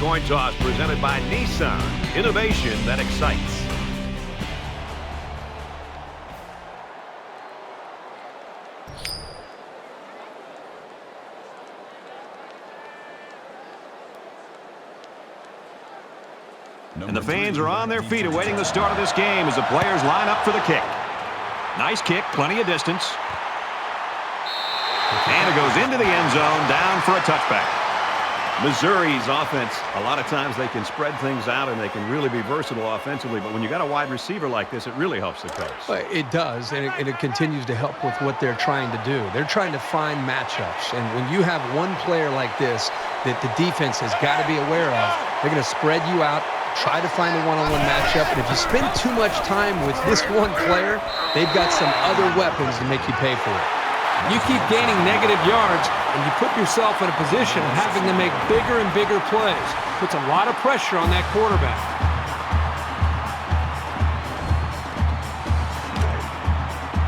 coin toss presented by Nissan. Innovation that excites. And the fans are on their feet awaiting the start of this game as the players line up for the kick. Nice kick, plenty of distance. And it goes into the end zone, down for a touchback. Missouri's offense, a lot of times they can spread things out and they can really be versatile offensively. But when you got a wide receiver like this, it really helps the coach. It does, and it continues to help with what they're trying to do. They're trying to find matchups. And when you have one player like this that the defense has got to be aware of, they're going to spread you out, try to find a one-on-one matchup. And if you spend too much time with this one player, they've got some other weapons to make you pay for it. You keep gaining negative yards, and you put yourself in a position of having to make bigger and bigger plays. Puts a lot of pressure on that quarterback.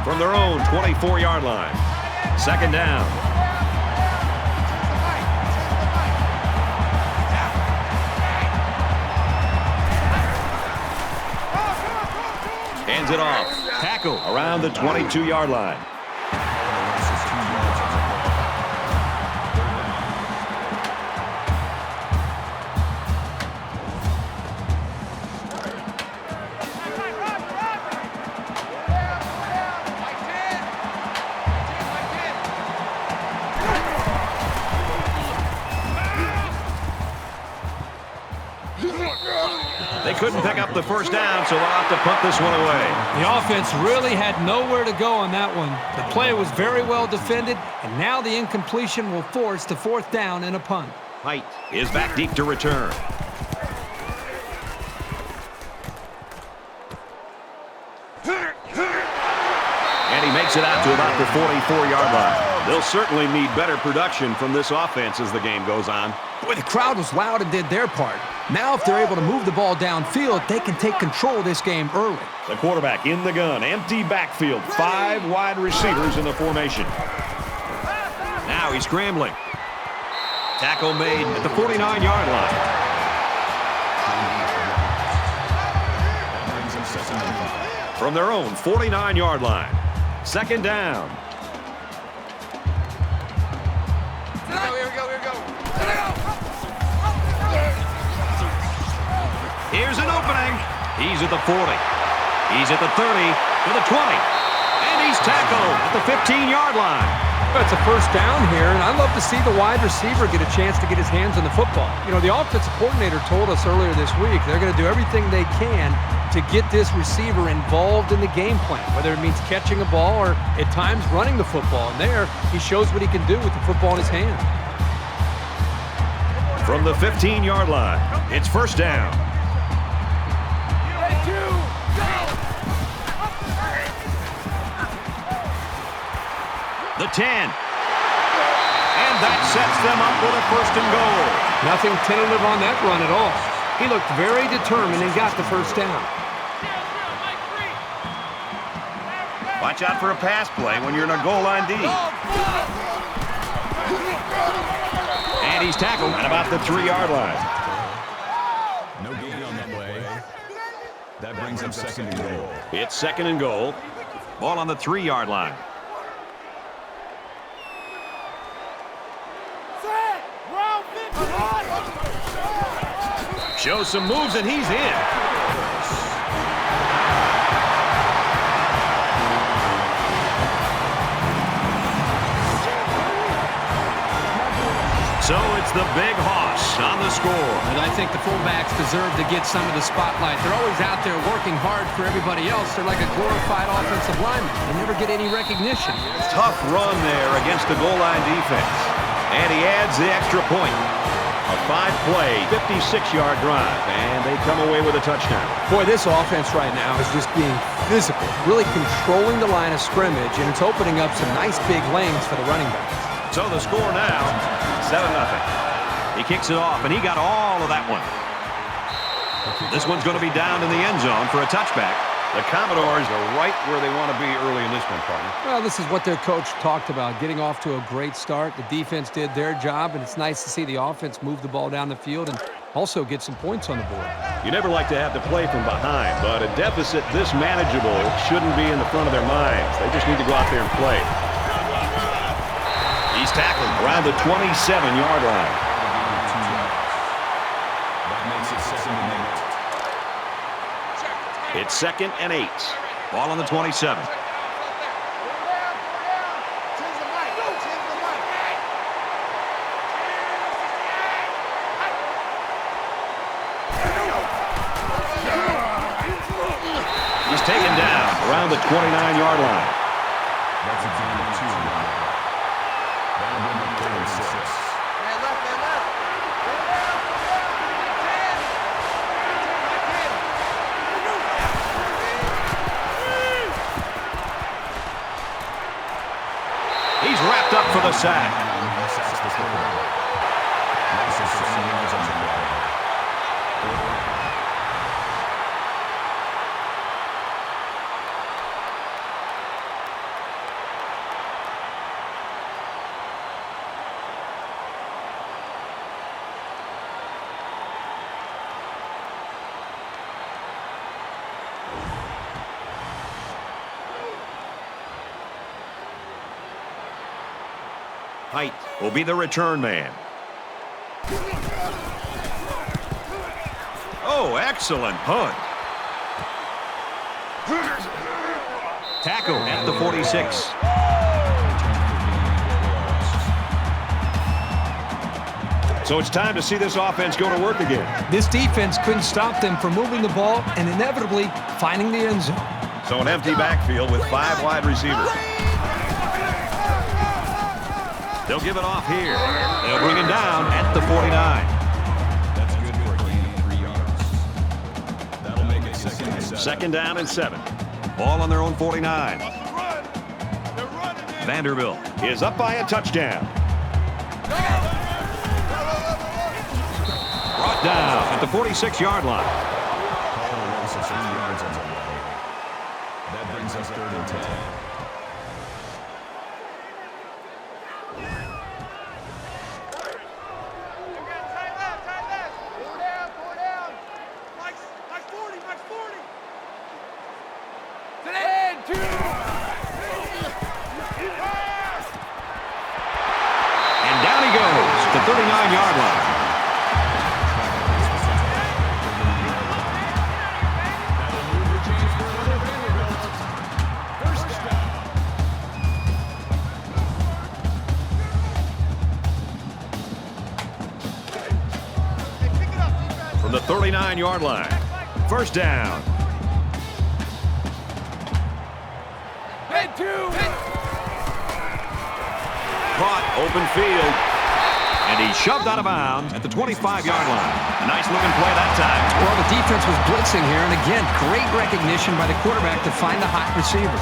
From their own 24-yard line. Second down. Hands it off. Tackle around the 22-yard line. They couldn't pick up the first down, so they'll have to punt this one away. The offense really had nowhere to go on that one. The play was very well defended, and now the incompletion will force the fourth down and a punt. Height is back deep to return. And he makes it out to about the 44-yard line. They'll certainly need better production from this offense as the game goes on. Boy, the crowd was loud and did their part. Now if they're able to move the ball downfield, they can take control of this game early. The quarterback in the gun, empty backfield, 5 wide receivers in the formation. Now he's scrambling. Tackle made at the 49-yard line. From their own 49-yard line. Second down. Here we go. Here's an opening. He's at the 40. He's at the 30, to the 20. And he's tackled at the 15-yard line. It's a first down here, and I'd love to see the wide receiver get a chance to get his hands on the football. You know, the offensive coordinator told us earlier this week they're going to do everything they can to get this receiver involved in the game plan, whether it means catching a ball or at times running the football. And there, he shows what he can do with the football in his hand. From the 15-yard line, it's first down. The 10. And that sets them up with a first and goal. Nothing tentative on that run at all. He looked very determined and got the first down. Watch out for a pass play when you're in a goal line D. And he's tackled at about the 3-yard line. No gain on the play. That brings up second and goal. It's second and goal. Ball on the 3-yard line. Shows some moves, and he's in. So it's the big hoss on the score. And I think the fullbacks deserve to get some of the spotlight. They're always out there working hard for everybody else. They're like a glorified offensive lineman. They never get any recognition. Tough run there against the goal line defense. And he adds the extra point. A 5-play, 56-yard drive, and they come away with a touchdown. Boy, this offense right now is just being physical, really controlling the line of scrimmage, and it's opening up some nice big lanes for the running backs. So the score now, 7-0. He kicks it off, and he got all of that one. This one's going to be down in the end zone for a touchback. The Commodores are right where they want to be early in this one, partner. Well, this is what their coach talked about, getting off to a great start. The defense did their job, and it's nice to see the offense move the ball down the field and also get some points on the board. You never like to have to play from behind, but a deficit this manageable shouldn't be in the front of their minds. They just need to go out there and play. He's tackled around the 27-yard line. It's 2nd and 8. Ball on the 27. He's taken down around the 29-yard line. That's a gain of 2. That'll bring up 3rd and 6. Man left. He's wrapped up for the sack. Sacks the quarterback. Loss of 7 yards on the play. Height will be the return man. Oh, excellent punt. Tackle at the 46. So it's time to see this offense go to work again. This defense couldn't stop them from moving the ball and inevitably finding the end zone. So an empty backfield with 5 wide receivers. They'll give it off here. They'll bring him down at the 49. That's good for a gain of 3 yards. That'll make it 2nd and 7. 2nd down and 7. Ball on their own 49. Vanderbilt is up by a touchdown. Brought down at the 46-yard line. Call a loss of 3 yards on the play. That brings us 3rd and 10. And down he goes to the 39-yard line. From the 39-yard line. 1st down. Caught, open field. And he's shoved out of bounds at the 25-yard line. Nice looking play that time. Well, the defense was blitzing here, and again, great recognition by the quarterback to find the hot receiver.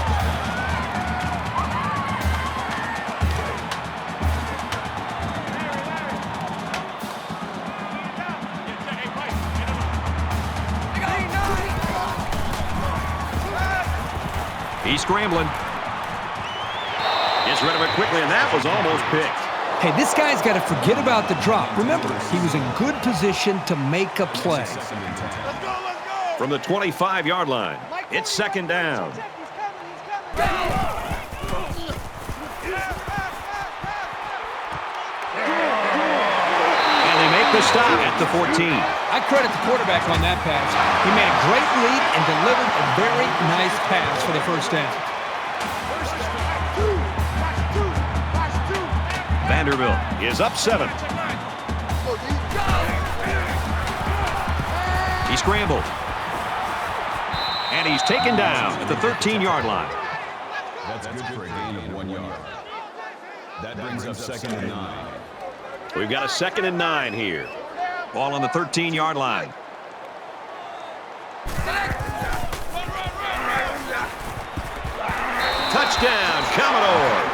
He's scrambling. Gets rid of it quickly, and that was almost picked. Hey, this guy's got to forget about the drop. Remember, he was in good position to make a play. From the 25-yard line, it's 2nd down. And they make the stop at the 14. I credit the quarterback on that pass. He made a great read and delivered a very nice pass for the 1st down. Vanderbilt is up 7. He scrambled. And he's taken down at the 13-yard line. That's good for a gain of 1 yard. That brings up 2nd and 9. We've got a 2nd and 9 here. Ball on the 13-yard line. Touchdown, Commodores.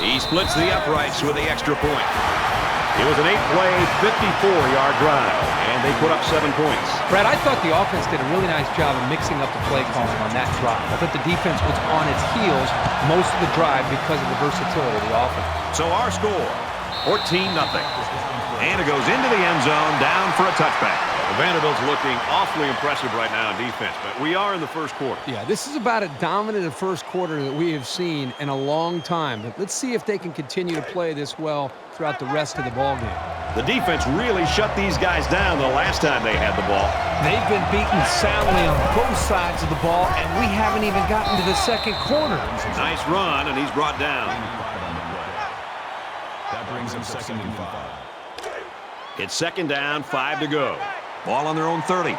He splits the uprights with the extra point. It was an 8-play, 54-yard drive, and they put up 7 points. Brad, I thought the offense did a really nice job of mixing up the play calling on that drive. I thought the defense was on its heels most of the drive because of the versatility of the offense. So our score, 14-0. And it goes into the end zone, down for a touchback. Vanderbilt's looking awfully impressive right now in defense, but we are in the first quarter. Yeah, this is about as dominant a first quarter that we have seen in a long time. But let's see if they can continue to play this well throughout the rest of the ballgame. The defense really shut these guys down the last time they had the ball. They've been beaten soundly on both sides of the ball, and we haven't even gotten to the second quarter. Nice run, and he's brought down. That brings him 2nd and 5. It's 2nd down, 5 to go. Ball on their own 30.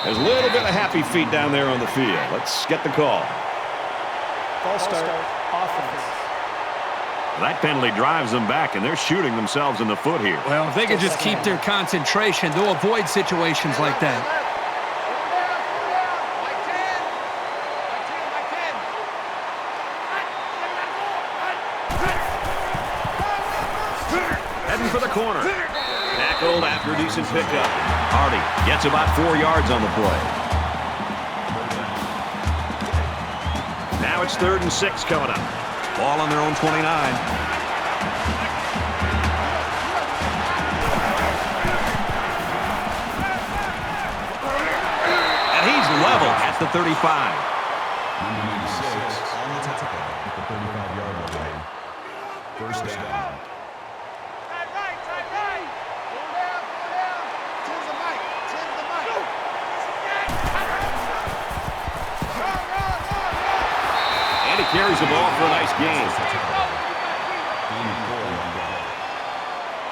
There's a little bit of happy feet down there on the field. Let's get the call. False start, offense. That penalty drives them back, and they're shooting themselves in the foot here. Well, if they can just keep their concentration, they'll avoid situations like that. Heading for the corner. Tackled after a decent pickup. Hardy gets about 4 yards on the play. Now it's 3rd and 6 coming up. Ball on their own 29. And he's level at the 35. Number 96 on the tackle at the 35-yard line. First down. And he carries the ball for a nice gain.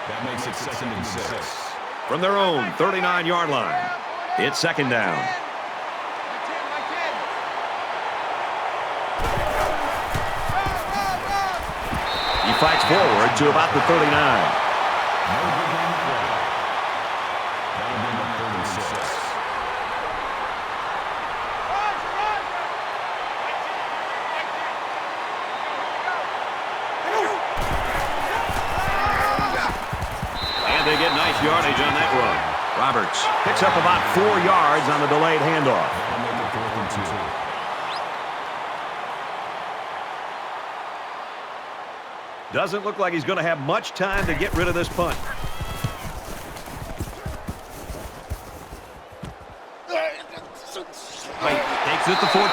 That makes it 2nd and 6. From their own 39-yard line, it's 2nd down. He fights forward to about the 39. That'll bring up 3rd and 6. And they get nice yardage on that run. Roberts picks up about 4 yards on the delayed handoff. That'll make it 4th and 2. Doesn't look like he's going to have much time to get rid of this punt. Takes it to 14.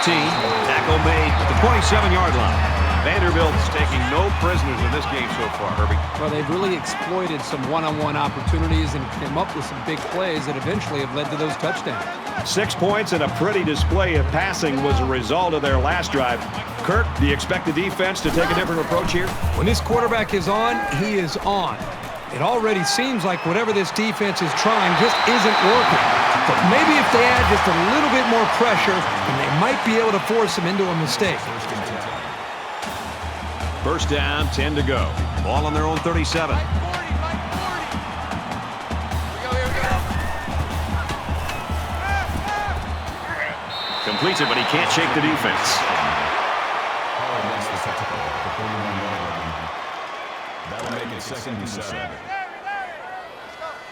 Tackle made at the 27-yard line. Vanderbilt's taking no prisoners in this game so far, Herbie. Well, they've really exploited some one-on-one opportunities and came up with some big plays that eventually have led to those touchdowns. 6 points and a pretty display of passing was a result of their last drive. Kirk, do you expect the defense to take a different approach here? When this quarterback is on, he is on. It already seems like whatever this defense is trying just isn't working. But maybe if they add just a little bit more pressure, then they might be able to force him into a mistake. First down, 10 to go. Ball on their own 37. Completes it, but he can't shake the defense. That'll make it 2nd and 7.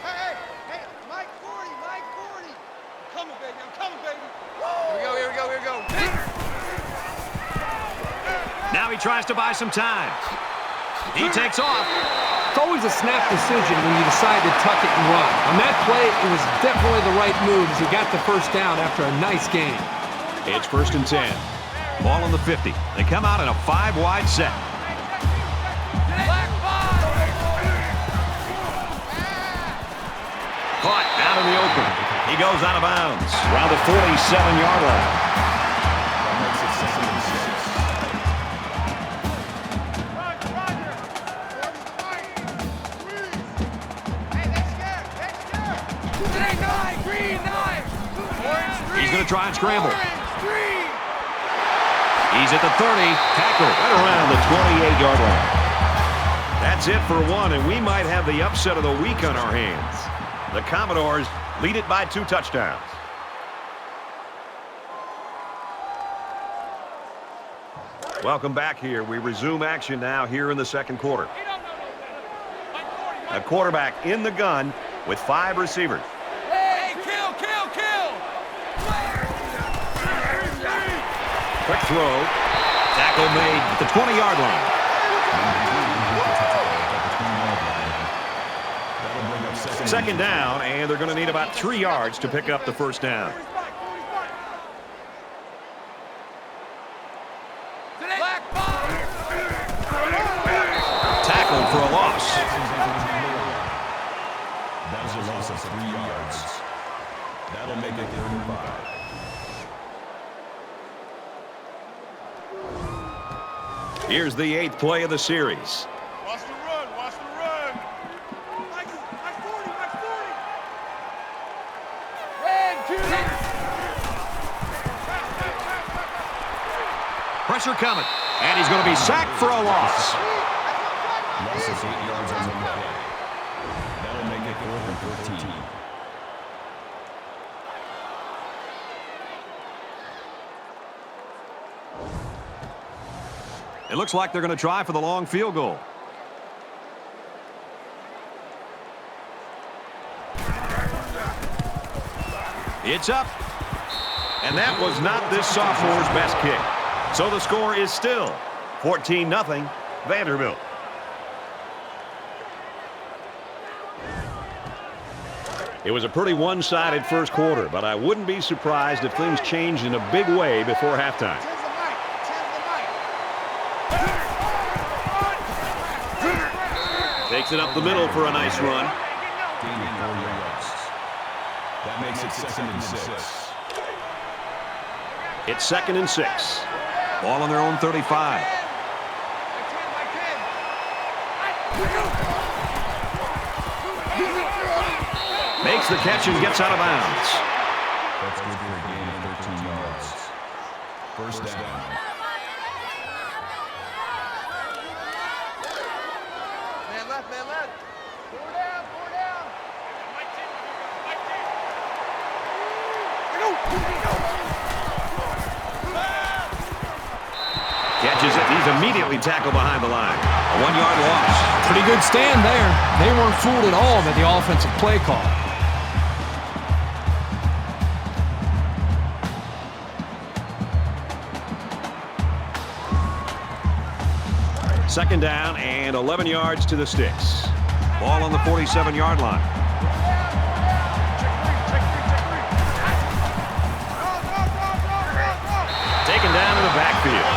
Hey, Mike 40, Mike 40. I'm coming, baby. Here we go. Now he tries to buy some time. He takes off. It's always a snap decision when you decide to tuck it and run. On that play, it was definitely the right move as he got the first down after a nice gain. It's 1st and 10. Ball on the 50. They come out in a 5-wide set. Caught out in the open. He goes out of bounds around the 47-yard line. That makes it 2nd and 6. He's going to try and scramble. He's at the 30. Tackle right around the 28-yard line. That's it for one, and we might have the upset of the week on our hands. The Commodores lead it by 2 touchdowns. Welcome back here. We resume action now here in the second quarter. A quarterback in the gun with 5 receivers. Hey, kill, kill, kill! Quick throw. Tackle made at the 20-yard line. Second down, and they're going to need about 3 yards to pick up the first down. Tackled for a loss. That was a loss of 3 yards. That'll make it 35. Here's the 8th play of the series. Watch the run, watch the run! Mike 40, Mike 40! Red, Pressure coming, and he's going to be sacked for a loss. Loss of 8 yards on the play. That'll make it 4th and 13. It looks like they're going to try for the long field goal. It's up. And that was not this sophomore's best kick. So the score is still 14-0 Vanderbilt. It was a pretty one-sided first quarter, but I wouldn't be surprised if things changed in a big way before halftime. Takes it up the middle for a nice run. Gaining 4 yards. That makes it 2nd and 6. It's 2nd and 6. Ball on their own 35. Makes the catch and gets out of bounds. That's good for a gain of 13 yards. First down. Man left, man left. Four down, four down. Catches it. He's immediately tackled behind the line. A 1-yard loss. Pretty good stand there. They weren't fooled at all by the offensive play call. Second down and 11 yards to the sticks. Ball on the 47-yard line. Taken down in the backfield.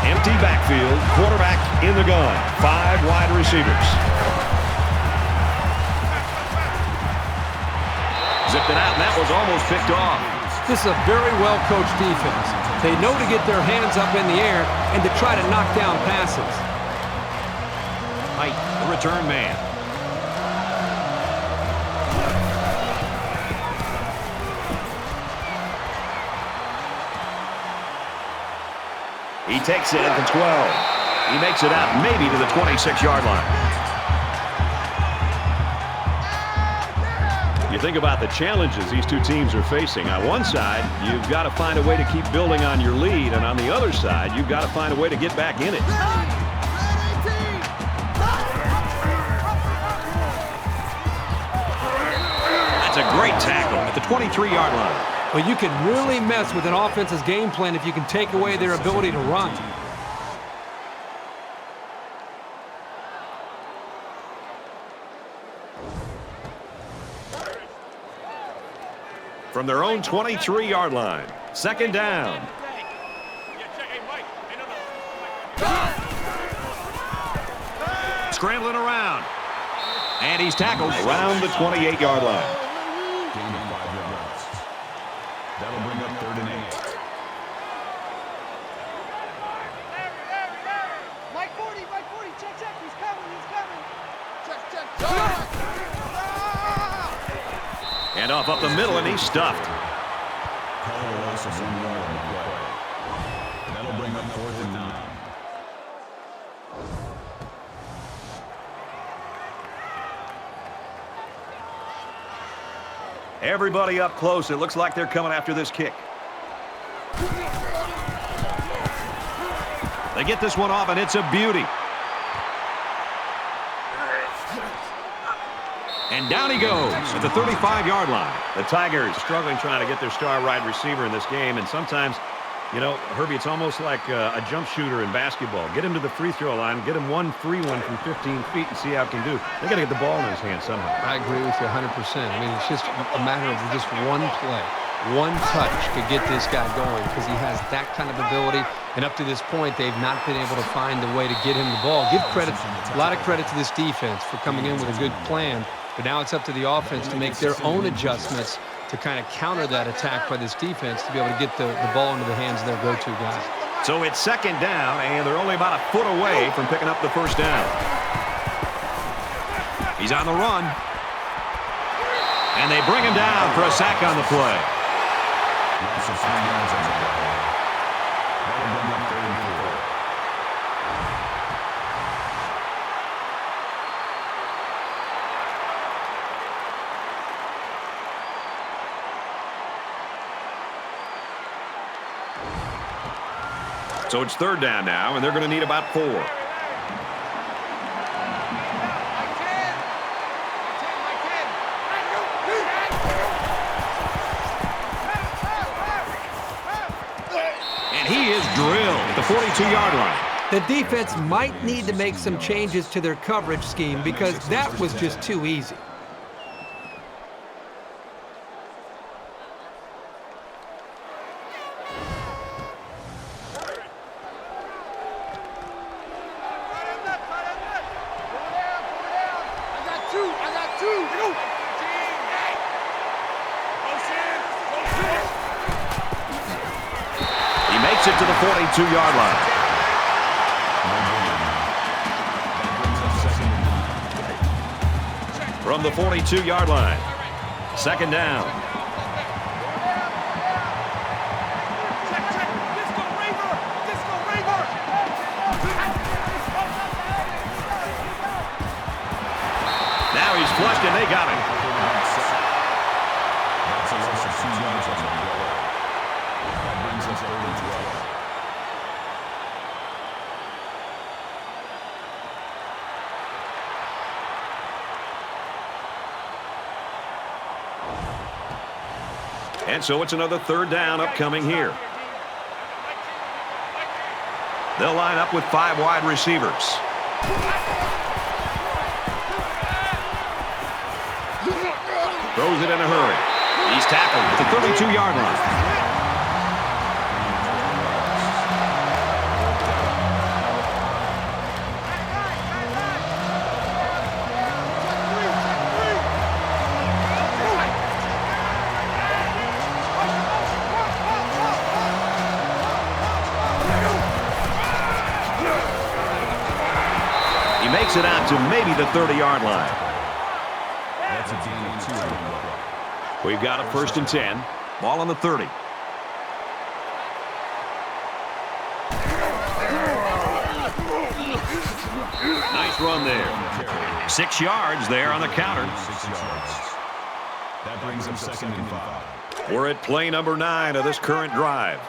Empty backfield, quarterback in the gun, 5 wide receivers. Zipped it out, and that was almost picked off. This is a very well-coached defense. They know to get their hands up in the air and to try to knock down passes. Height, the return man. He takes it at the 12. He makes it out maybe to the 26-yard line. You think about the challenges these two teams are facing. On one side, you've got to find a way to keep building on your lead, and on the other side, you've got to find a way to get back in it. That's a great tackle at the 23-yard line. But you can really mess with an offense's game plan if you can take away their ability to run. From their own 23-yard line, second down. Scrambling around. And he's tackled around the 28-yard line. Gain of 5 yards. That'll bring up 3rd and 8. Mike 40, check, he's coming. Check. And off up the middle, and he's stuffed. Call a loss of 1 yard on the play. That'll bring up 4th and 9. Everybody up close. It looks like they're coming after this kick. They get this one off, and it's a beauty. And down he goes at the 35-yard line. The Tigers struggling trying to get their star wide receiver in this game, and sometimes, you know, Herbie, it's almost like a jump shooter in basketball. Get him to the free throw line, get him one free one from 15 feet and see how it can do. They got to get the ball in his hands somehow. I agree with you 100%. I mean, it's just a matter of just one play, one touch to get this guy going because he has that kind of ability. And up to this point, they've not been able to find a way to get him the ball. Give credit, a lot of credit to this defense for coming in with a good plan. But now it's up to the offense to make their own adjustments to kind of counter that attack by this defense to be able to get the ball into the hands of their go-to guy. So it's second down, and they're only about a foot away from picking up the first down. He's on the run. And they bring him down for a sack on the play. So it's third down now, and they're going to need about 4. And he is drilled at the 42-yard line. The defense might need to make some changes to their coverage scheme because that was just too easy. It to the 42-yard line. From the 42-yard line. Second down. Now he's flushed and they got him. That's a loss of 2 yards on the play. That brings us 3rd and 12. And so it's another third down upcoming here. They'll line up with 5 wide receivers. Throws it in a hurry. He's tackled at the 32-yard line. Makes it out to maybe the 30-yard line. That's a gain of 2. We've got a 1st and 10. Ball on the 30. Nice run there. 6 yards there on the counter. 6 yards. That brings him 2nd and 5. We're at play number 9 of this current drive.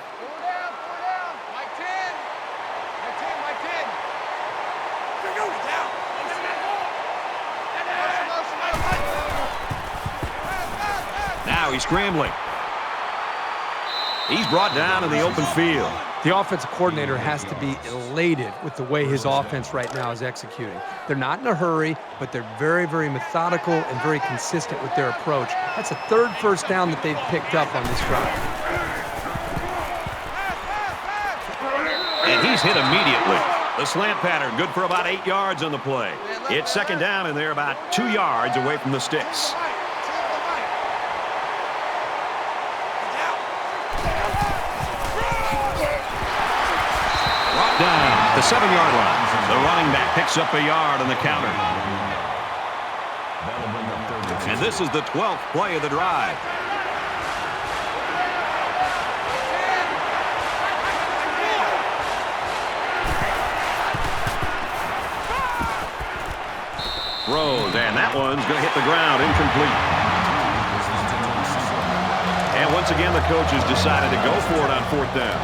Now he's scrambling. He's brought down in the open field. The offensive coordinator has to be elated with the way his offense right now is executing. They're not in a hurry, but they're very, very methodical and very consistent with their approach. That's a 3rd first down that they've picked up on this drive. And he's hit immediately. The slant pattern good for about 8 yards on the play. It's 2nd down, and they're about 2 yards away from the sticks. Down at the 7-yard line. The running back picks up a yard on the counter. And this is the 12th play of the drive. Throws, and that one's going to hit the ground incomplete. And once again, the coaches decided to go for it on 4th down.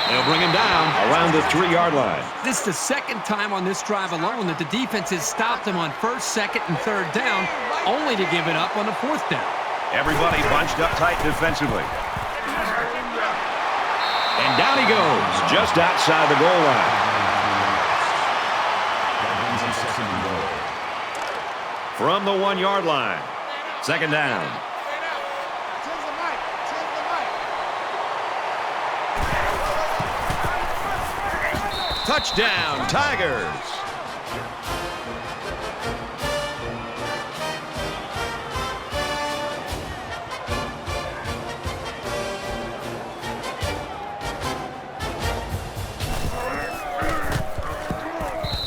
They'll bring him down around the 3-yard line. This is the second time on this drive alone that the defense has stopped them on 1st, 2nd, and 3rd down, only to give it up on the 4th down. Everybody bunched up tight defensively. And down he goes, just outside the goal line. From the 1-yard line. 2nd down. Touchdown, Tigers.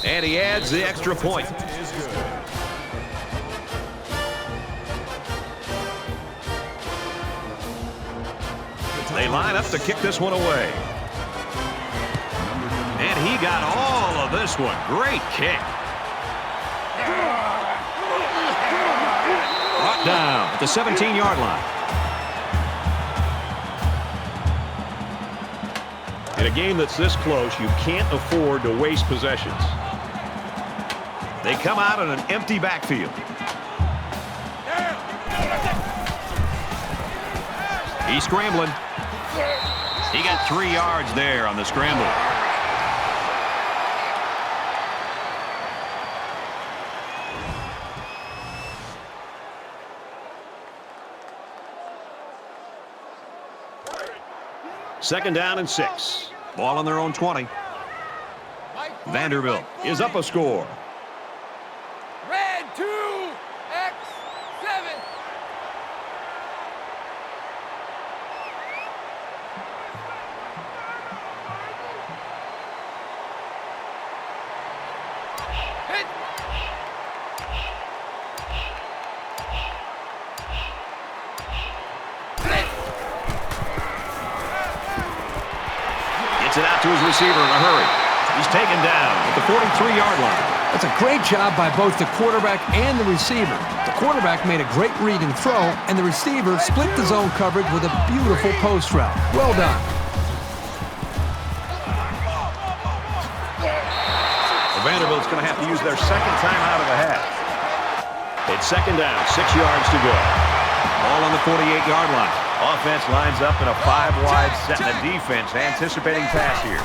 And he adds the extra point. They line up to kick this one away. And he got all of this one. Great kick. Brought down at the 17-yard line. In a game that's this close, you can't afford to waste possessions. They come out in an empty backfield. He's scrambling. He got 3 yards there on the scramble. Second down and 6. Ball on their own 20. Vanderbilt is up a score. Red 2, X 7. Hit. Gets it out to his receiver in a hurry. He's taken down at the 43-yard line. That's a great job by both the quarterback and the receiver. The quarterback made a great read and throw, and the receiver split the zone coverage with a beautiful post route. Well done. Well, Vanderbilt's going to have to use their second time out of the half. It's second down, 6 yards to go. Ball on the 48-yard line. Offense lines up in a 5-wide set, and the defense anticipating pass here.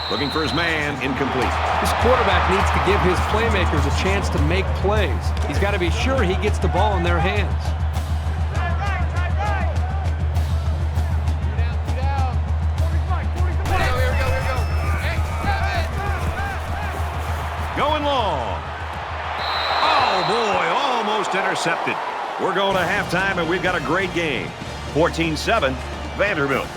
Looking for his man, incomplete. This quarterback needs to give his playmakers a chance to make plays. He's got to be sure he gets the ball in their hands. Going long. Oh, boy, almost intercepted. We're going to halftime, and we've got a great game. 14-7, Vanderbilt.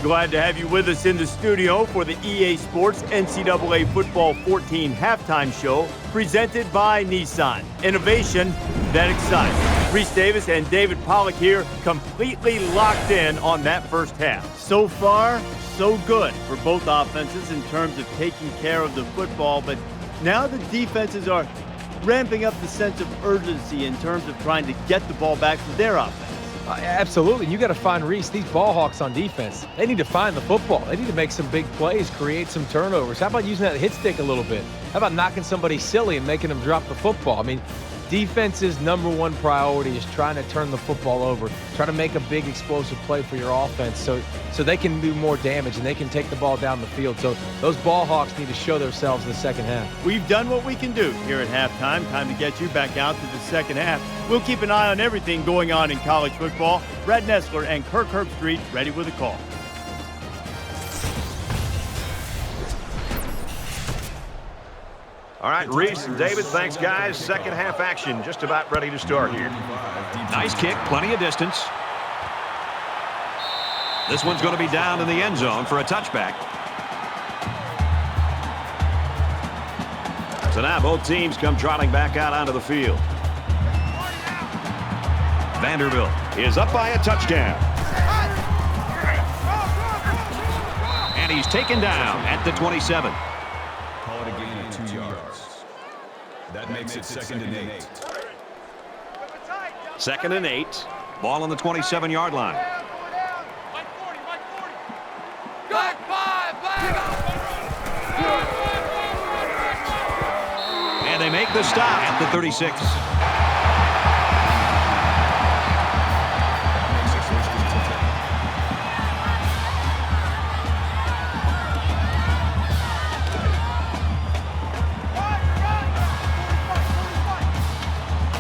Glad to have you with us in the studio for the EA Sports NCAA Football 14 halftime show presented by Nissan. Innovation that excites. Reese Davis and David Pollock here, completely locked in on that first half. So far, so good for both offenses in terms of taking care of the football, but now the defenses are ramping up the sense of urgency in terms of trying to get the ball back to their offense. Absolutely. You got to find Reese. These ball hawks on defense, they need to find the football. They need to make some big plays, create some turnovers. How about using that hit stick a little bit? How about knocking somebody silly and making them drop the football? I mean, defense's #1 priority is trying to turn the football over, try to make a big explosive play for your offense so they can do more damage and they can take the ball down the field. So those ball hawks need to show themselves in the second half. We've done what we can do here at halftime. Time to get you back out to the second half. We'll keep an eye on everything going on in college football. Brad Nessler and Kirk Herbstreit ready with a call. All right, Reese and David, thanks, guys. Second half action just about ready to start here. Nice kick, plenty of distance. This one's going to be down in the end zone for a touchback. So now both teams come trotting back out onto the field. Vanderbilt is up by a touchdown. And he's taken down at the 27. Call it a gain of 2 yards. That makes it 2nd and 8. 2nd and 8. Ball on the 27-yard line. And they make the stop at the 36.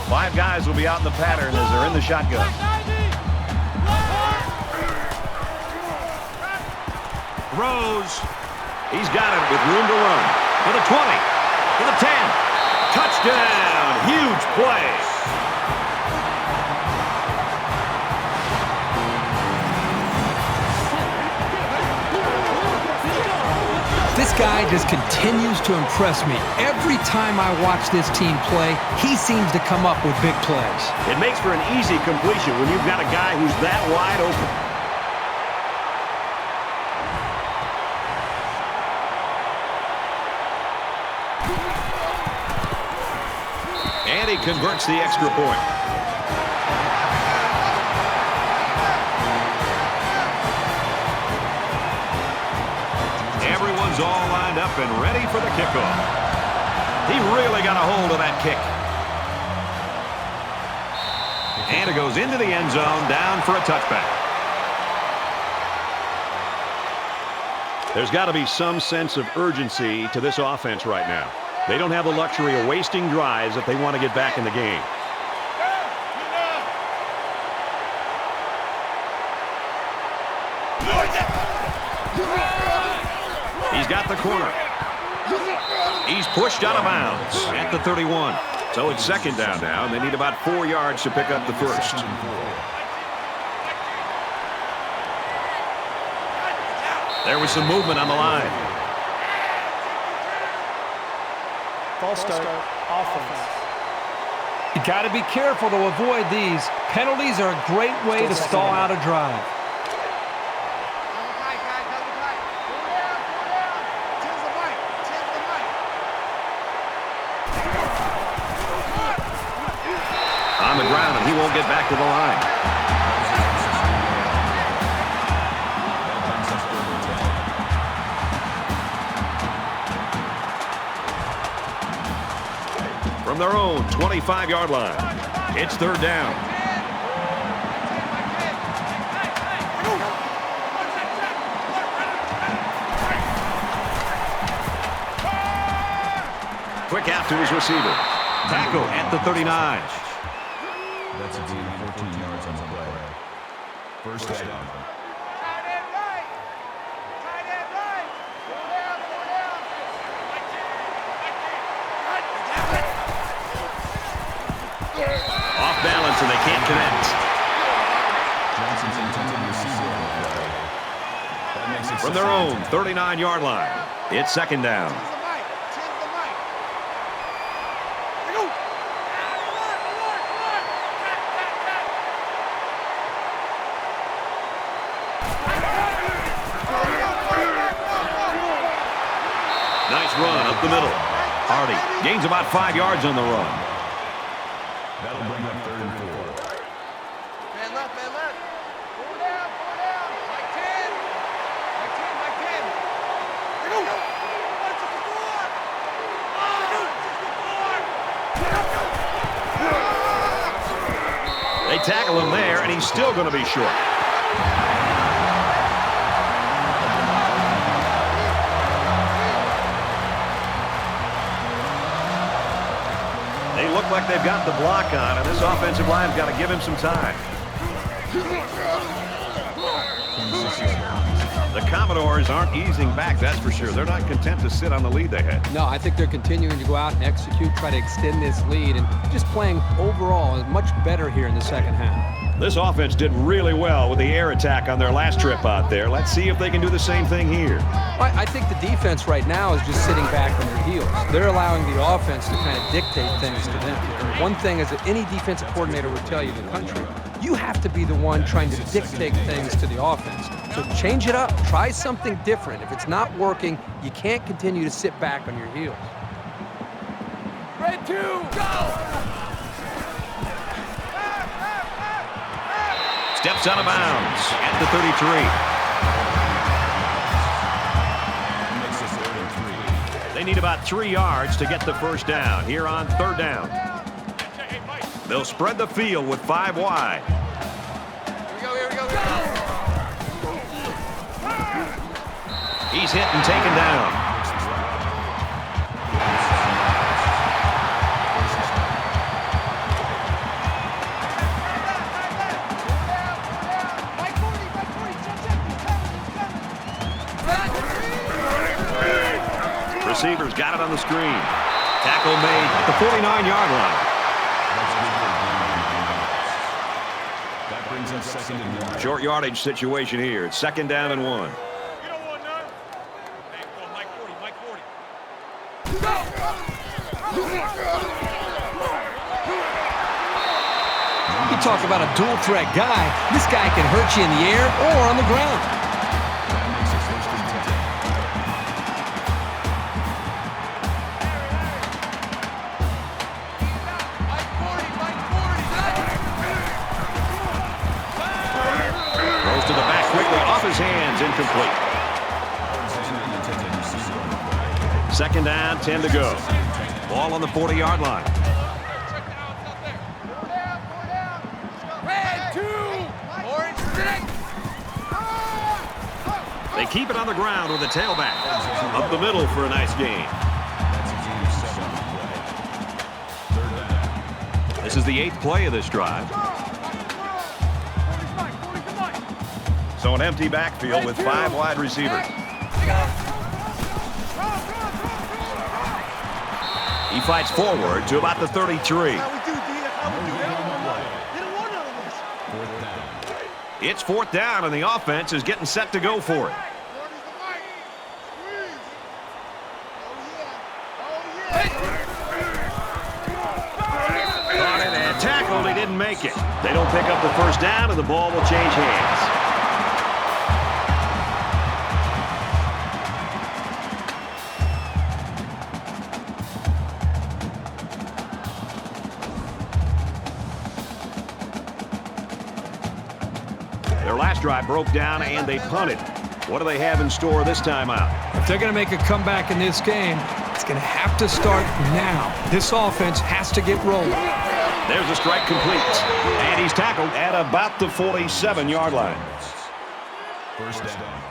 Five guys will be out in the pattern as they're in the shotgun. Throws. He's got it with room to run. To the 20. To the 10. Touchdown. Huge play. This guy just continues to impress me. Every time I watch this team play, he seems to come up with big plays. It makes for an easy completion when you've got a guy who's that wide open. And he converts the extra point. Everyone's all lined up and ready for the kickoff. He really got a hold of that kick. And it goes into the end zone, down for a touchback. There's got to be some sense of urgency to this offense right now. They don't have the luxury of wasting drives if they want to get back in the game. He's got the corner. He's pushed out of bounds at the 31. So it's 2nd down now, and they need about 4 yards to pick up the first. There was some movement on the line. False start, offense. You got to be careful to avoid these. Penalties are a great way to stall out a drive. On the ground, and he won't get back to the line. From their own 25-yard line, it's 3rd down. Quick out to his receiver. Tackle at the 39. That's a gain of 14 yards on the play. 1st down. Off balance, and they can't connect. Johnson's intended receiver on the play. That makes it From their own 39-yard line, it's 2nd down. Nice run up the middle. Hardy gains about 5 yards on the run. That'll bring up 3rd and 4. Man left, man left. Four down, like 10. Like 10, like 10. Here we go. 164. They tackle him there, and he's still going to be short. They look like they've got the block on, and this offensive line's got to give him some time. The Commodores aren't easing back, that's for sure. They're not content to sit on the lead they had. No, I think they're continuing to go out and execute, try to extend this lead, and just playing overall much better here in the 2nd half. This offense did really well with the air attack on their last trip out there. Let's see if they can do the same thing here. I think the defense right now is just sitting back on their heels. They're allowing the offense to kind of dictate things to them. And one thing is that any defensive coordinator would tell you in the country, you have to be the one trying to dictate things to the offense. So change it up. Try something different. If it's not working, you can't continue to sit back on your heels. Red 2, go! Steps out of bounds at the 33. They need about 3 yards to get the first down here on 3rd down. They'll spread the field with 5 wide. Here we go. He's hit and taken down. Receivers got it on the screen. Tackle made at the 49-yard line. That brings up 2nd and 1. Short yardage situation here. It's 2nd down and 1. You don't want none. Hey, go, Mike 40. You talk about a dual threat guy. This guy can hurt you in the air or on the ground. That makes it 1st and 10. Throws to the back quickly, off his hands, incomplete. 2nd down, 10 to go. Ball on the 40-yard line. Red 2, orange 6. They keep it on the ground with a tailback. Up the middle for a nice gain. That's a gain of 7 on the play. 3rd down. This is the 8th play of this drive. So an empty backfield with 5 wide receivers. He fights forward to about the 33. It's 4th down, and the offense is getting set to go for it. Caught it and tackled. He didn't make it. They don't pick up the first down, and the ball will change hands. Their last drive broke down, and they punted. What do they have in store this time out? If they're going to make a comeback in this game, it's going to have to start now. This offense has to get rolling. There's a strike complete, and he's tackled at about the 47-yard line. 1st down.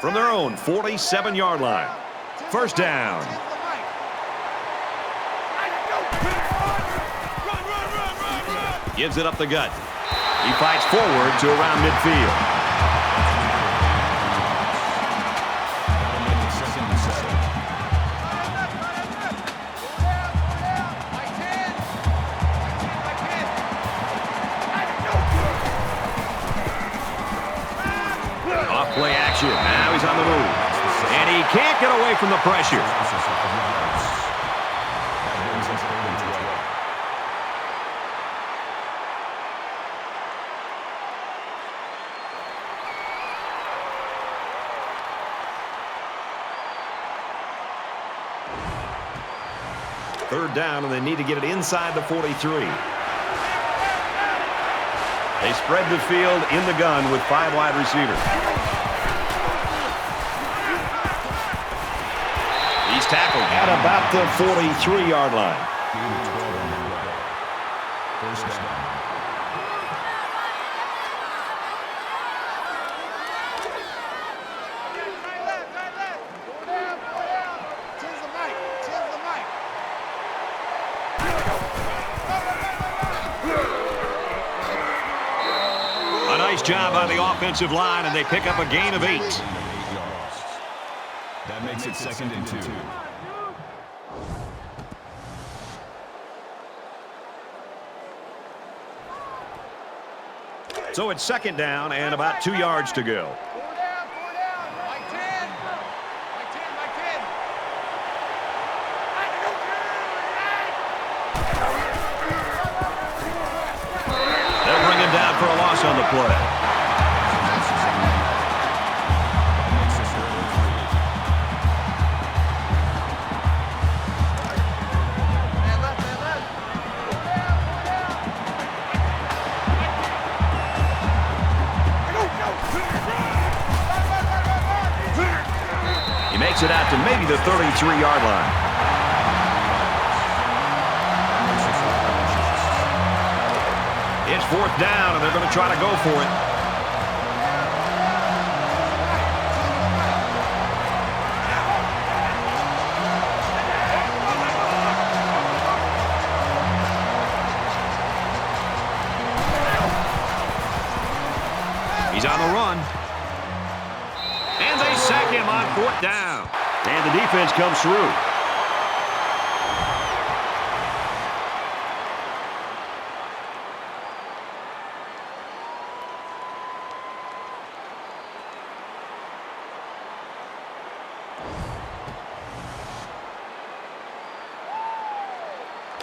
From their own 47-yard line. 1st down. Gives it up the gut. He fights forward to around midfield. That'll make it 2nd and 7. Off-play action. Now he's on the move. And he can't get away from the pressure. That brings us 3rd and 12. Third down, and they need to get it inside the 43. They spread the field in the gun with 5 wide receivers. He's tackled at about the 43-yard line. Gain of 12 on the play. 1st down. job by the offensive line, and they pick up a gain of 8. That makes it 2nd and 2. So it's 2nd down and about 2 yards to go. 4 down, 4 down. Mike 10. Mike 10, Mike 10. They'll bring him down for a loss on the play. Man left, man left. 4 down, 4 down. He makes it out to maybe the 33-yard line. It's 4th down, and they're going to try to go for it. He's on the run. And they sack him on 4th down. And the defense comes through.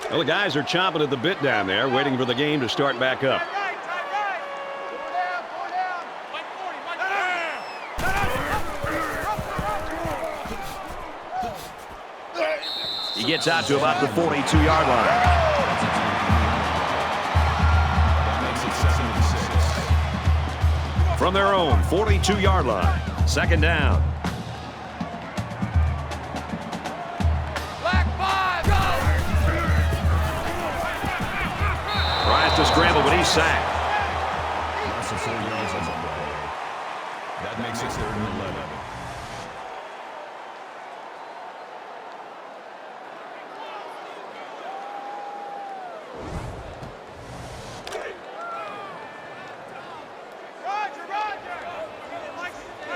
Well, the guys are chomping at the bit down there, waiting for the game to start back up. 4 down, 4 down. Mike 40, Mike 40. He gets out to about the 42-yard line. That makes it 2nd and 6. From their own 42-yard line. 2nd down. Black 5, go! Tries to scramble, but he's sacked. Loss of 4 yards on the play. That makes it 3rd and 11. Roger, Roger.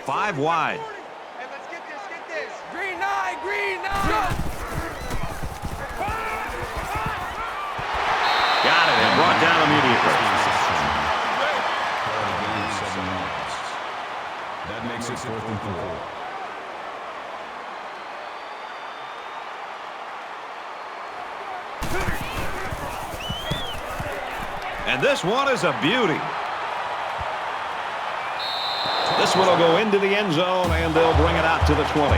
5 wide. Hey, let's get this, get this. Green 9, green 9. Go! Got it and brought down immediately. That makes it 4th and 4. And this one is a beauty. This one will go into the end zone, and they'll bring it out to the 20.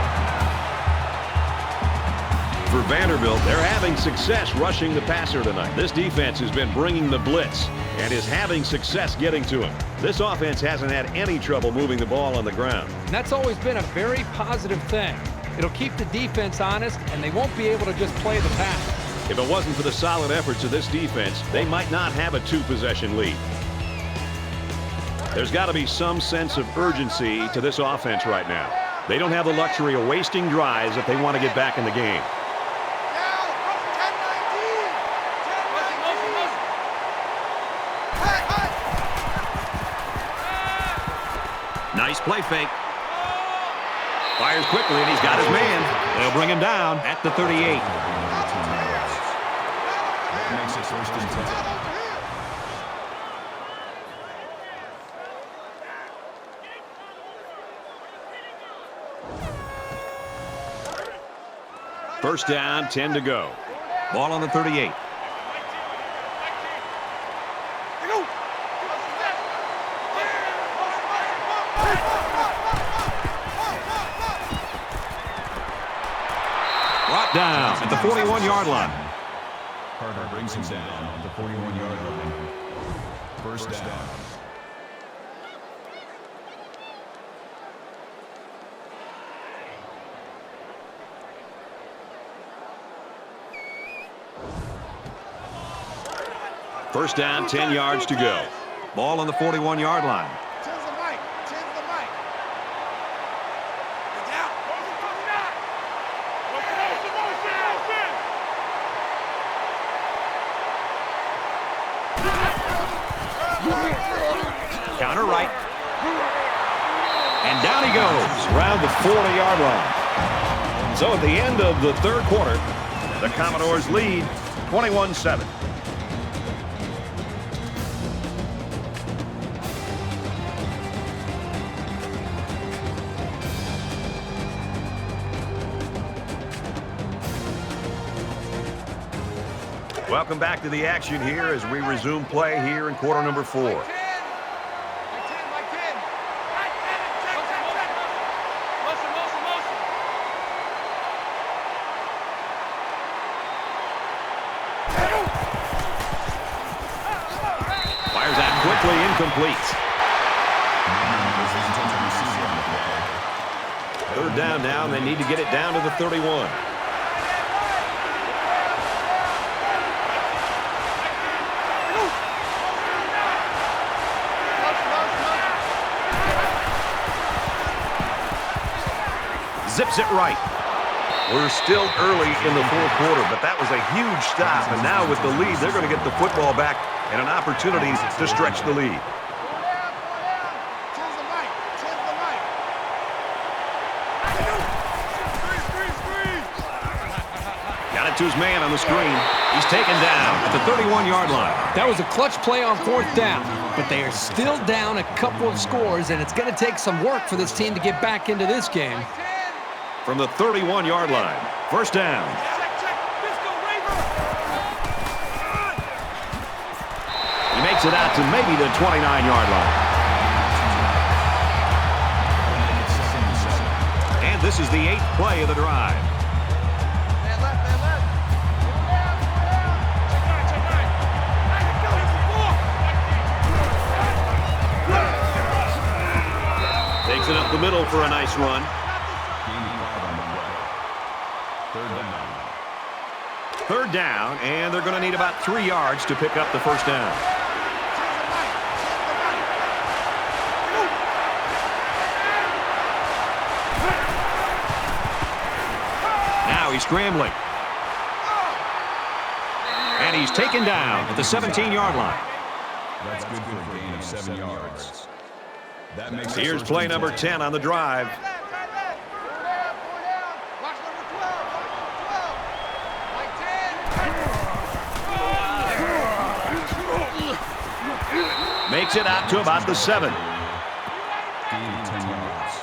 For Vanderbilt, they're having success rushing the passer tonight. This defense has been bringing the blitz and is having success getting to him. This offense hasn't had any trouble moving the ball on the ground. And that's always been a very positive thing. It'll keep the defense honest, and they won't be able to just play the pass. If it wasn't for the solid efforts of this defense, they might not have a 2-possession lead. There's got to be some sense of urgency to this offense right now. They don't have the luxury of wasting drives if they want to get back in the game. Nice play fake. Fires quickly, and he's got his man. They'll bring him down at the 38. That makes it 1st and 10. First down, 10 to go. Ball on the 38. Brought down at the 41-yard line. Carter brings him down at the 41-yard line. First down. First down, 10 yards to go. Ball on the 41-yard line. Tens the mic. Tens the mic. Get down. Counter right. And down he goes around the 40-yard line. So at the end of the third quarter, the Commodores lead 21-7. Welcome back to the action here as we resume play here in quarter number 4. Fires that quickly, incomplete. Third down now, and they need to get it down to the 31. Zips it right. We're still early in the fourth quarter, but that was a huge stop. And now with the lead, they're going to get the football back and an opportunity to stretch the lead. Got it to his man on the screen. He's taken down at the 31-yard line. That was a clutch play on fourth down, but they are still down a couple of scores, and it's going to take some work for this team to get back into this game. From the 31-yard line, first down. He makes it out to maybe the 29-yard line. And this is the 8th play of the drive. Takes it up the middle for a nice run. Third down, and they're going to need about 3 yards to pick up the first down. Now he's scrambling. And he's taken down at the 17-yard line. That's good for a gain of 7 yards. That makes Here's play number 10 on the drive. Makes it out to about the 7. gain of 10 yards.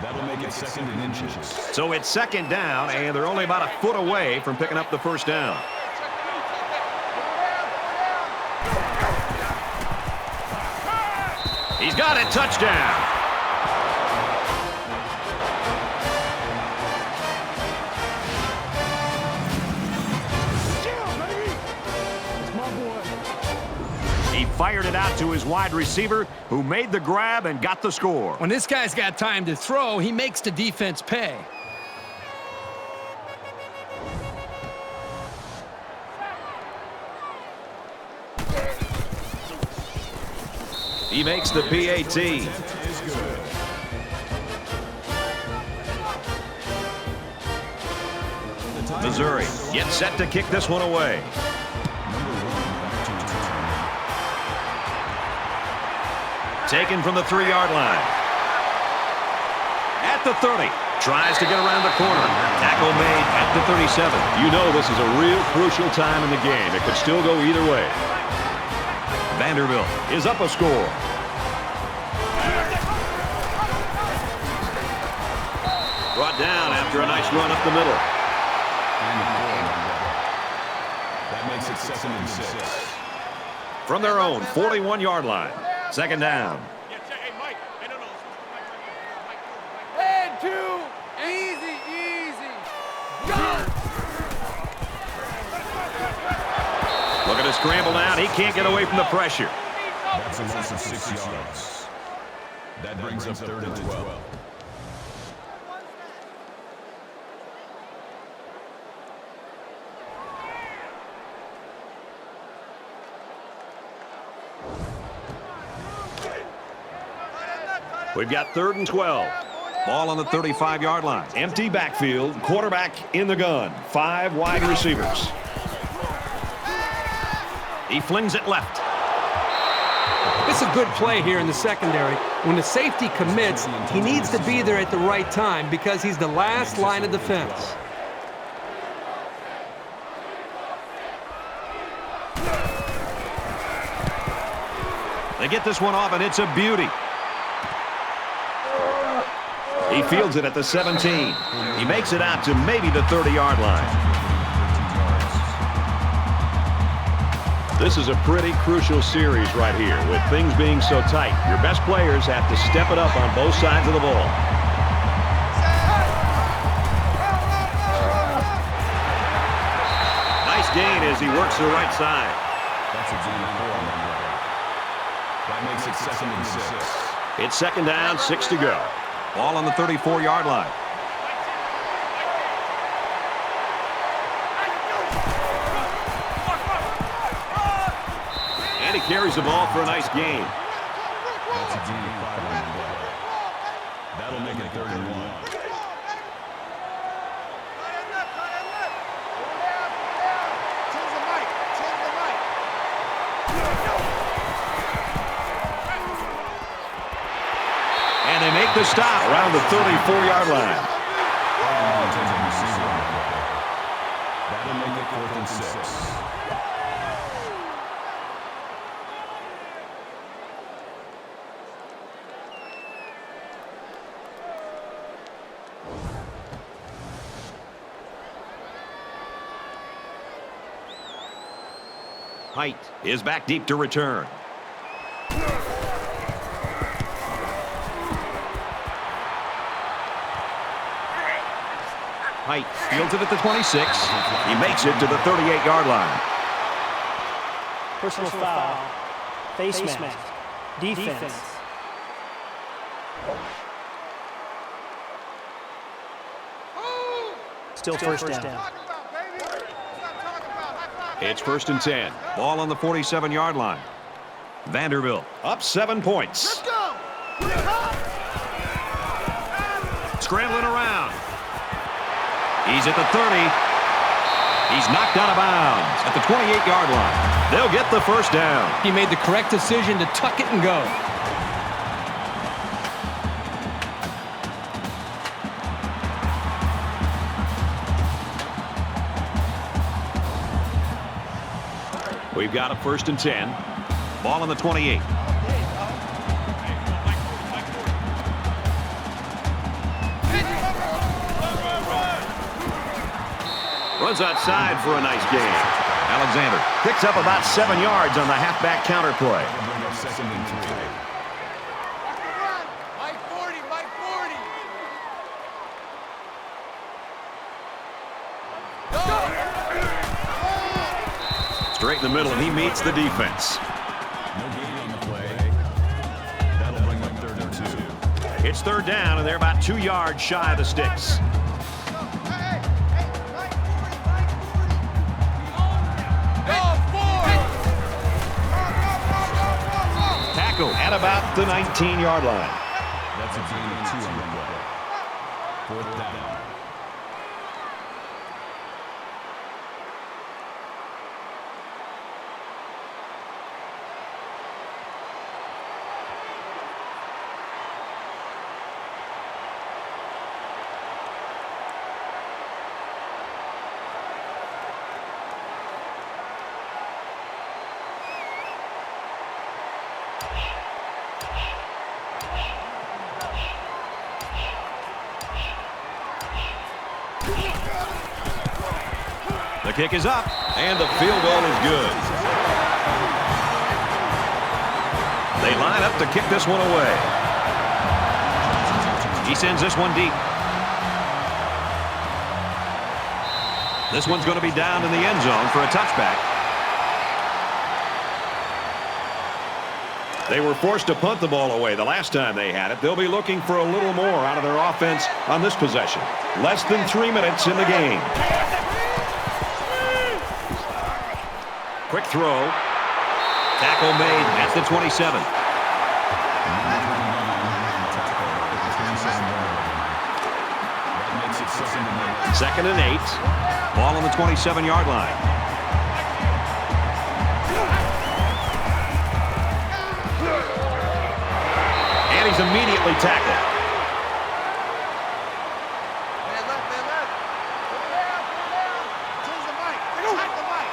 That'll make it second and inches. So it's second down, and they're only about a foot away from picking up the first down. He's got it. Touchdown. He fired it out to his wide receiver, who made the grab and got the score. When this guy's got time to throw, he makes the defense pay. He makes the PAT. Missouri gets set to kick this one away. Taken from the 3-yard line. At the 30. Tries to get around the corner. Tackle made at the 37. You know this is a real crucial time in the game. It could still go either way. Vanderbilt is up a score. Brought down after a nice run up the middle. That makes it second and 6. From their own 41-yard line. Second down. And 2. Easy, easy. Go! Look at his scramble down. He can't get away from the pressure. That's a loss of 6 yards. That brings up 3rd and 12. We've got 3rd and 12. Ball on the 35-yard line. Empty backfield. Quarterback in the gun. 5 wide receivers. He flings it left. This This is a good play here in the secondary. When the safety commits, he needs to be there at the right time because he's the last line of defense. They get this one off, and it's a beauty. He fields it at the 17. He makes it out to maybe the 30-yard line. This is a pretty crucial series right here. With things being so tight, your best players have to step it up on both sides of the ball. Nice gain as he works the right side. That's a gain of 4 on that play. That makes it 2nd and 6. It's 2nd down, 6 to go. Ball on the 34-yard line. And he carries the ball for a nice gain. That's a gain of 5 on that play. That'll make it 3rd and 1. And they make the stop around the 34-yard line. That'll make it 4th and 6. Height is back deep to return. Height fields it at the 26. He makes it to the 38-yard line. Personal foul. Face mask. Defense. Still first down. It's 1st and 10. Ball on the 47-yard line. Vanderbilt up 7 points. Let's go! Scrambling around. He's at the 30. He's knocked out of bounds at the 28-yard line. They'll get the first down. He made the correct decision to tuck it and go. We've got a 1st and 10. Ball on the 28. Runs outside for a nice gain. Alexander picks up about 7 yards on the halfback counter play. 2nd and 3. Mike 40, Mike 40. Straight in the middle, and he meets the defense. No gain on the play. That'll bring up 3rd and 2. It's 3rd down, and they're about 2 yards shy of the sticks. Tackle at about the 19-yard line. That's a gain of 2 on the play. 4th down. The kick is up, and the field goal is good. They line up to kick this one away. He sends this one deep. This one's going to be down in the end zone for a touchback. They were forced to punt the ball away the last time they had it. They'll be looking for a little more out of their offense on this possession. Less than 3 minutes in the game. Quick throw. Tackle made at the 27. 2nd and 8. Ball on the 27-yard line. he's immediately tackled. Man left, man left. Pull down, pull down. Change the mic. Attack the mic.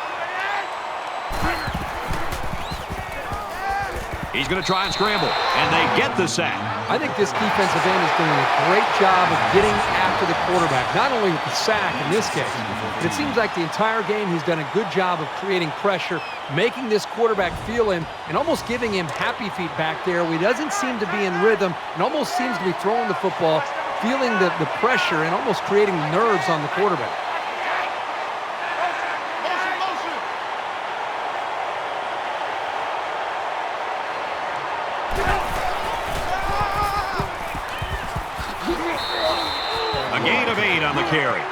He's going to try and scramble, and they get the sack. I think this defensive end is doing a great job of getting after the quarterback, not only with the sack in this case, but it seems like the entire game he's done a good job of creating pressure, making this quarterback feel him, and almost giving him happy feet back there where he doesn't seem to be in rhythm and almost seems to be throwing the football, feeling the pressure and almost creating nerves on the quarterback. A gain of 8 on the carry.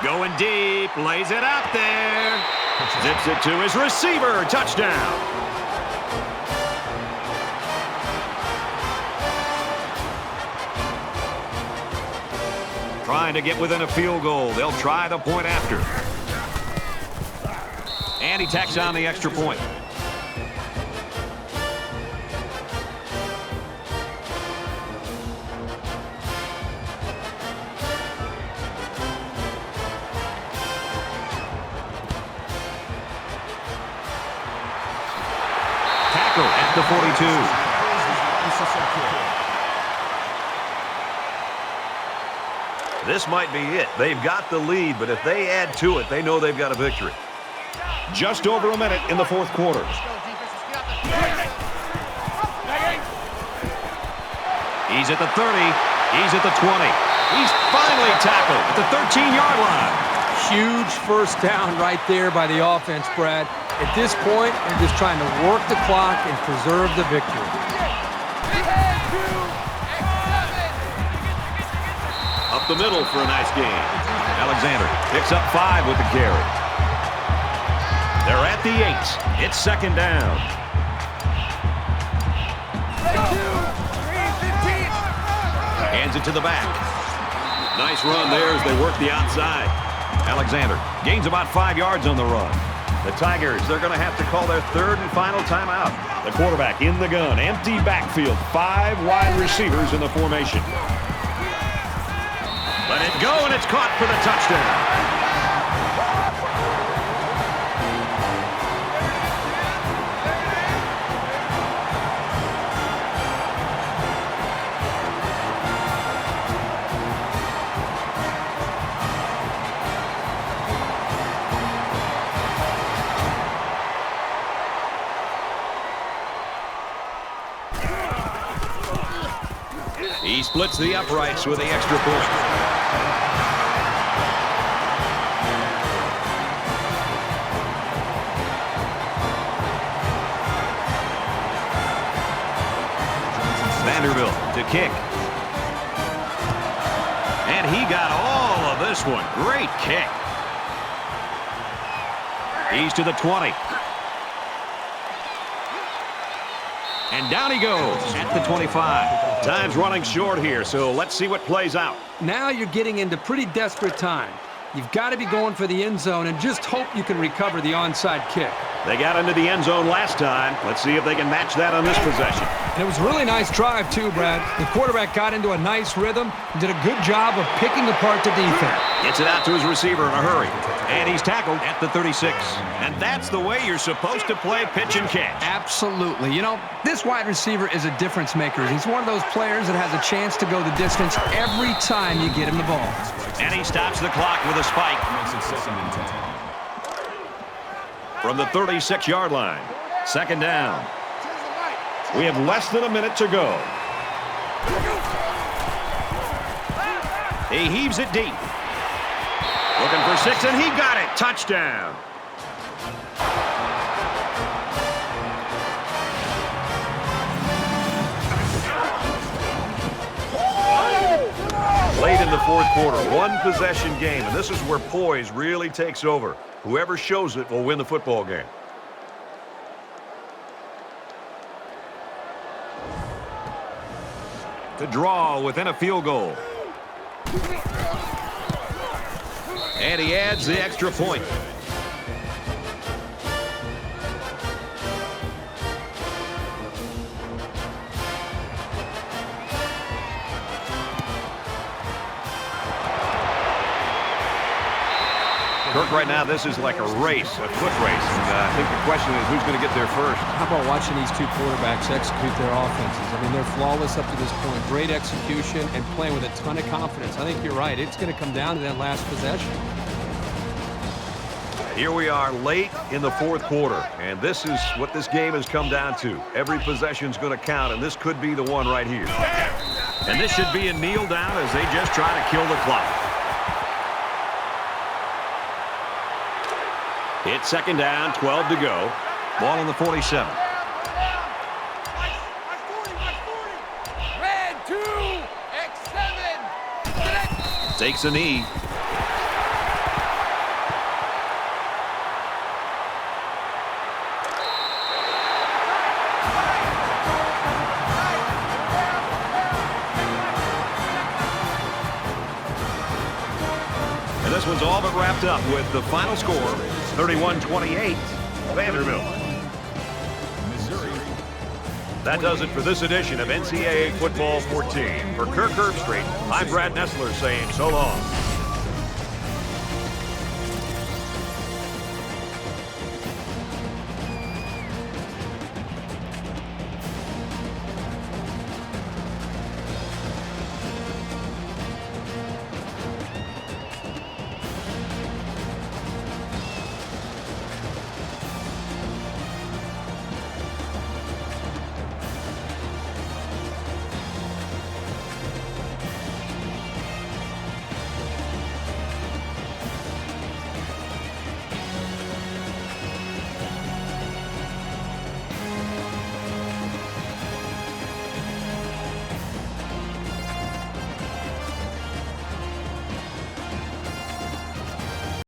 Going deep, lays it out there. Zips it to his receiver, touchdown. Trying to get within a field goal. They'll try the point after. And he tacks on the extra point. Tackle at the 42. This might be it. They've got the lead, but if they add to it, they know they've got a victory. Just over a minute in the fourth quarter. He's at the 30. He's at the 20. He's finally tackled at the 13-yard line. Huge first down right there by the offense, Brad. At this point, they're just trying to work the clock and preserve the victory. Up the middle for a nice gain. Alexander picks up 5 with the carry. They're at the 8. It's second down. Hands it to the back. Nice run there as they work the outside. Alexander gains about 5 yards on the run. The Tigers, they're going to have to call their third and final timeout. The quarterback in the gun. Empty backfield. 5 wide receivers in the formation. Let it go, and it's caught for the touchdown. He splits the uprights with the extra point. Vanderbilt to kick. And he got all of this one. Great kick. He's to the 20. And down he goes at the 25. Time's running short here, so let's see what plays out. Now you're getting into pretty desperate time. You've got to be going for the end zone and just hope you can recover the onside kick. They got into the end zone last time. Let's see if they can match that on this possession. And it was a really nice drive, too, Brad. The quarterback got into a nice rhythm and did a good job of picking apart the defense. Gets it out to his receiver in a hurry. And he's tackled at the 36. And that's the way you're supposed to play pitch and catch. Absolutely. You know, this wide receiver is a difference maker. He's one of those players that has a chance to go the distance every time you get him the ball. And he stops the clock with a spike. From the 36-yard line. Second down. We have less than a minute to go. He heaves it deep. Looking for 6, and he got it. Touchdown. Late in the fourth quarter, one possession game, and this is where poise really takes over. Whoever shows it will win the football game. To draw within a field goal. And he adds the extra point. Kirk, right now, this is like a race, a foot race. And I think the question is who's going to get there first. How about watching these two quarterbacks execute their offenses? I mean, they're flawless up to this point. Great execution and playing with a ton of confidence. I think you're right. It's going to come down to that last possession. Here we are late in the fourth quarter, and this is what this game has come down to. Every possession's going to count, and this could be the one right here. And this should be a kneel down as they just try to kill the clock. It's second down, 12 to go. Ball on the 47. Red 2, X7. Takes a knee. And this one's all but wrapped up with the final score, 31-28, Vanderbilt. That does it for this edition of NCAA Football 14. For Kirk Herbstreit, I'm Brad Nessler saying so long.